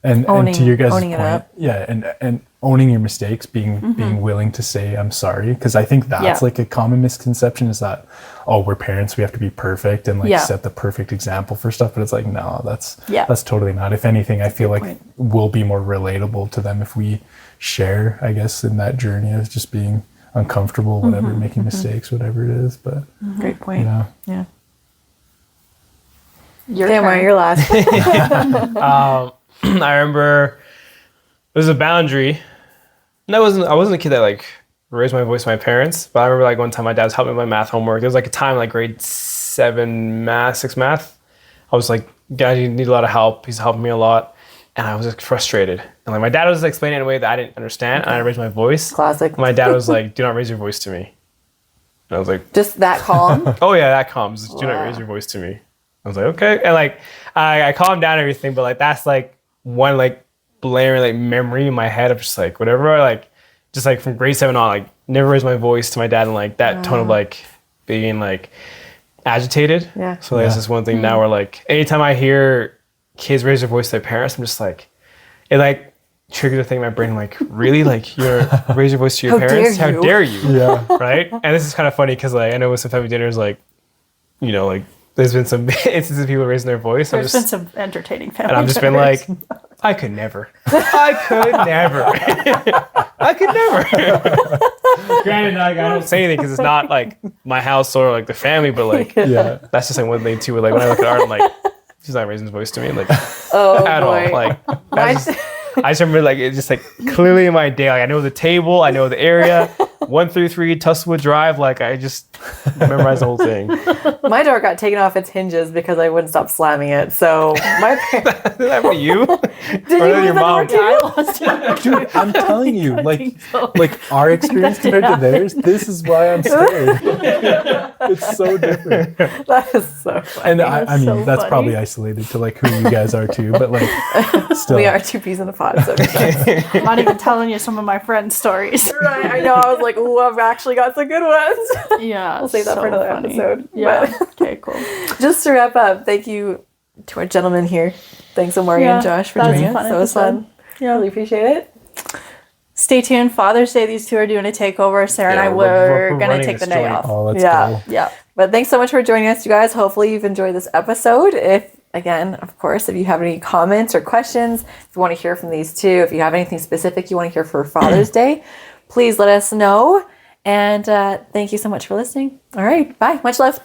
And Owning- to your guys' owning it point, up. yeah, and owning your mistakes, being willing to say I'm sorry, because I think that's Yeah. like a common misconception, is that, oh, we're parents, we have to be perfect and like Yeah. set the perfect example for stuff. But it's like, no, that's Yeah. totally not. If anything, I feel like point. we'll be more relatable to them if we share, I guess, in that journey of just being uncomfortable, whatever, making mistakes, whatever it is. But Great point. you know, Yeah. Your Tamara, turn. you're last. I remember there was a boundary. And I wasn't a kid that like raised my voice to my parents, but I remember like one time my dad was helping me with my math homework. There was like a time like grade 7 math, 6 math. I was like, guys, you need a lot of help. He's helping me a lot. And I was like frustrated. And like my dad was explaining it in a way that I didn't understand, and I raised my voice. Classic. My dad was like, do not raise your voice to me. And I was like, Just that calm. oh yeah, that comes. Do not Wow. raise your voice to me. I was like, okay. And like, I calmed down and everything, but like, that's like one like blaring like memory in my head of just like whatever, like just like from grade 7 on, like never raised my voice to my dad in like that tone of like being like agitated. Yeah. So there's this one thing now where like anytime I hear kids raise their voice to their parents, I'm just like, it like triggers a thing in my brain. I'm like, really? Like you're raise your voice to your parents? dare you? How dare you? Yeah. Right? And this is kind of funny because like I know with some family dinners, like, you know, like there's been some instances of people raising their voice. There's been some entertaining family and I've just been dinners. like, I could never. I could never. I could never. Granted, like, I don't say anything because it's not like my house or like the family, but like Yeah. that's just like one thing too. Like when I look at art, I'm like, she's not raising his voice to me, like Oh at boy. all. Like My- that's just, I just remember like it's just like clearly in my day. Like I know the table, I know the area, 133 Tustwood Drive. Like I just memorized the whole thing. My door got taken off its hinges because I wouldn't stop slamming it. So my parents. Did that for you? Did you Or lose your the door mom? too? I lost it. Dude, I'm telling you, like, think so. like our experience did compared to happen. theirs, this is why I'm scared. It's so different. That is so funny. And I mean, so that's funny. probably isolated to like who you guys are too, but like, still. We are two peas in a pod. So I'm not even telling you some of my friends' stories. right, I know. I was like, "Ooh, I've actually got some good ones." Yeah. We'll save that for another episode. Yeah. Okay, cool. Just to wrap up, thank you to our gentlemen here. Thanks, Omari and Josh, for that was joining a us. fun That was episode. fun. Yeah. Really appreciate it. Stay tuned. Father's Day, these two are doing a takeover. Sarah and I were going to running take the this day joint. off. Oh, let's Yeah. go. Yeah. But thanks so much for joining us, you guys. Hopefully you've enjoyed this episode. If, again, of course, if you have any comments or questions, if you want to hear from these two, if you have anything specific you want to hear for Father's Day, please let us know. And thank you so much for listening. All right. Bye. Much love.